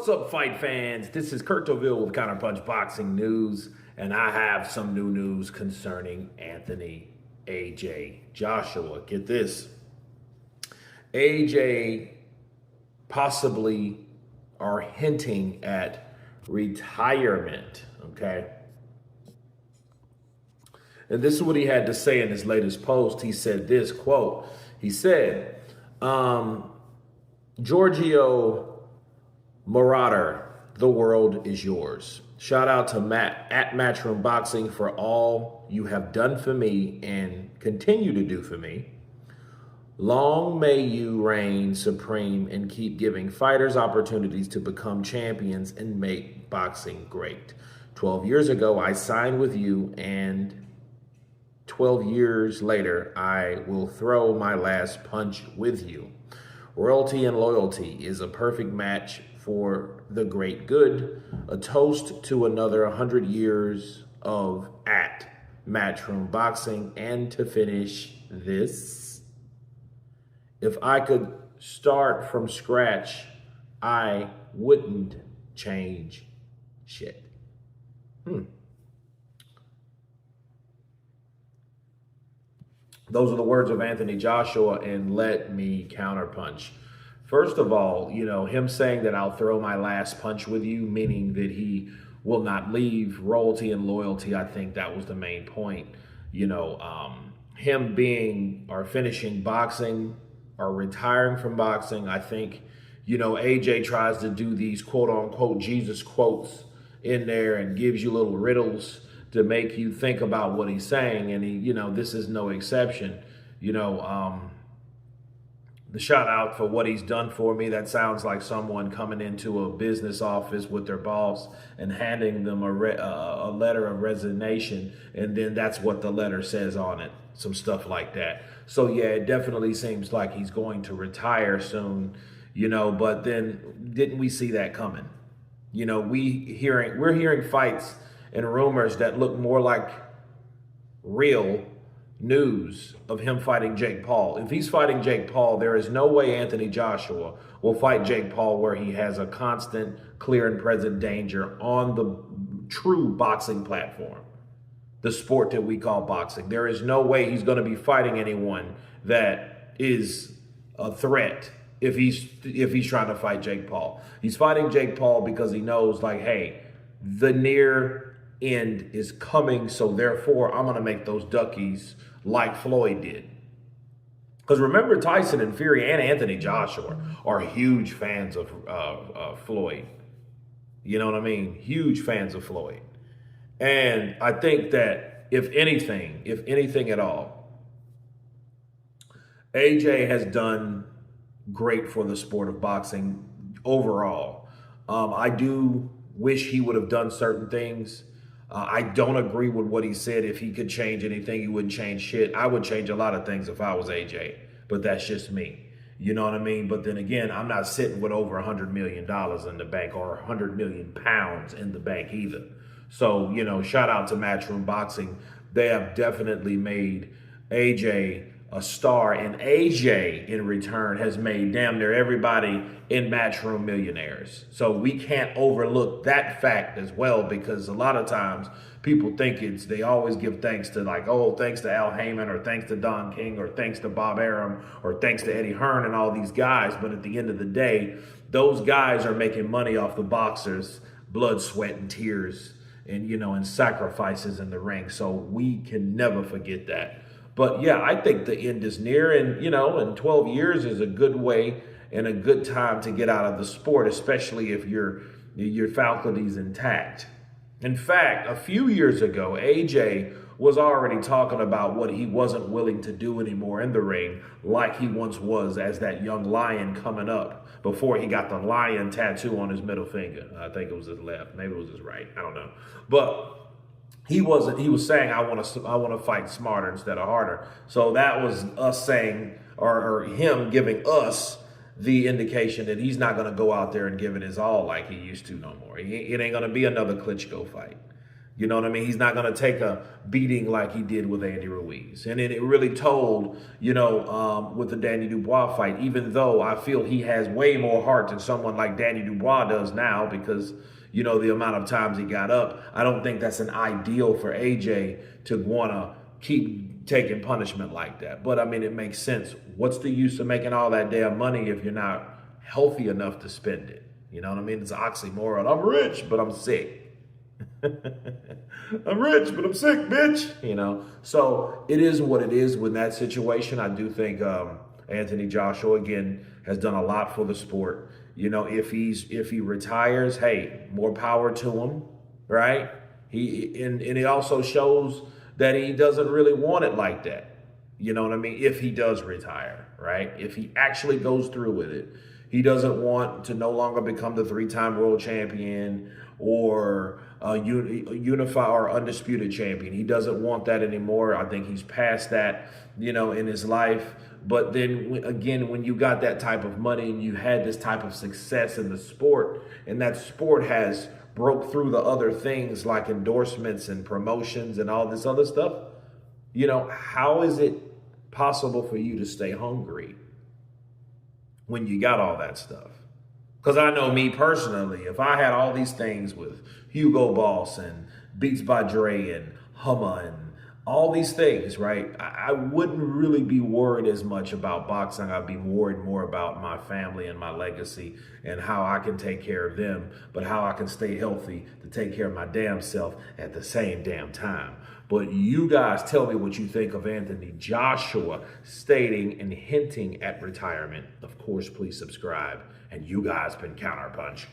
What's up, fight fans? This is Kurt Deauville with Counterpunch Boxing News, and I have some new news concerning Anthony AJ Joshua. Get this. AJ possibly are hinting at retirement, okay? And this is what he had to say in his latest post. He said this, quote, he said, Giorgio Moroder, the world is yours. Shout out to Matt at Matchroom Boxing for all you have done for me and continue to do for me. Long may you reign supreme and keep giving fighters opportunities to become champions and make boxing great. 12 years ago, I signed with you, and 12 years later, I will throw my last punch with you. Royalty and loyalty is a perfect match for the great good. A toast to another 100 years of at Matchroom Boxing. And to finish this, if I could start from scratch, I wouldn't change shit. Those are the words of Anthony Joshua, and let me counterpunch. First of all, him saying that I'll throw my last punch with you, meaning that he will not leave. Royalty and loyalty, I think that was the main point. Him being or finishing boxing or retiring from boxing, I think, AJ tries to do these quote unquote Jesus quotes in there and gives you little riddles to make you think about what he's saying. And he, this is no exception. The shout out for what he's done for me, that sounds like someone coming into a business office with their boss and handing them a letter of resignation. And then that's what the letter says on it, some stuff like that. So yeah, it definitely seems like he's going to retire soon, but then didn't we see that coming? We're hearing fights and rumors that look more like real news of him fighting Jake Paul. If he's fighting Jake Paul, there is no way Anthony Joshua will fight Jake Paul where he has a constant, clear and present danger on the true boxing platform, the sport that we call boxing. There is no way he's going to be fighting anyone that is a threat if he's trying to fight Jake Paul. He's fighting Jake Paul because he knows, like, hey, the near end is coming, so therefore I'm going to make those duckies like Floyd did. Because remember, Tyson and Fury and Anthony Joshua are huge fans of Floyd. You know what I mean? Huge fans of Floyd. And I think that if anything at all, AJ has done great for the sport of boxing overall. I do wish he would have done certain things. I don't agree with what he said. If he could change anything, he wouldn't change shit. I would change a lot of things if I was AJ, but that's just me. You know what I mean? But then again, I'm not sitting with over $100 million in the bank or 100 million pounds in the bank either. So, shout out to Matchroom Boxing. They have definitely made AJ a star, and AJ in return has made damn near everybody in Matchroom millionaires. So we can't overlook that fact as well, because a lot of times people think they always give thanks to, like, oh, thanks to Al Heyman, or thanks to Don King, or thanks to Bob Arum, or thanks to Eddie Hearn and all these guys. But at the end of the day, those guys are making money off the boxers' blood, sweat, and tears, and sacrifices in the ring. So we can never forget that. But yeah, I think the end is near, and and 12 years is a good way and a good time to get out of the sport, especially if your faculty's intact. In fact, a few years ago, AJ was already talking about what he wasn't willing to do anymore in the ring, like he once was as that young lion coming up before he got the lion tattoo on his middle finger. I think it was his left, maybe it was his right, I don't know. But he was saying, I want to fight smarter instead of harder. So that was us saying, or him giving us the indication that he's not going to go out there and give it his all like he used to no more. It ain't going to be another Klitschko fight. You know what I mean? He's not going to take a beating like he did with Andy Ruiz. And it really told, with the Danny Dubois fight, even though I feel he has way more heart than someone like Danny Dubois does now because, the amount of times he got up. I don't think that's an ideal for AJ to want to keep taking punishment like that. But I mean, it makes sense. What's the use of making all that damn money if you're not healthy enough to spend it? You know what I mean? It's an oxymoron. I'm rich, but I'm sick. I'm rich, but I'm sick, bitch. So it is what it is with that situation. I do think Anthony Joshua again has done a lot for the sport. If he retires, hey, more power to him, right? And it also shows that he doesn't really want it like that. You know what I mean? If he does retire, right? If he actually goes through with it, he doesn't want to no longer become the 3-time world champion or unify or undisputed champion. He doesn't want that anymore. I think he's past that, in his life. But then again, when you got that type of money and you had this type of success in the sport, and that sport has broke through the other things like endorsements and promotions and all this other stuff, how is it possible for you to stay hungry when you got all that stuff? Because I know me personally, if I had all these things with Hugo Boss and Beats by Dre and Hummer and all these things, right, I wouldn't really be worried as much about boxing. I'd be worried more about my family and my legacy and how I can take care of them, but how I can stay healthy to take care of my damn self at the same damn time. But you guys tell me what you think of Anthony Joshua stating and hinting at retirement. Of course, please subscribe. And you guys been Counterpunch.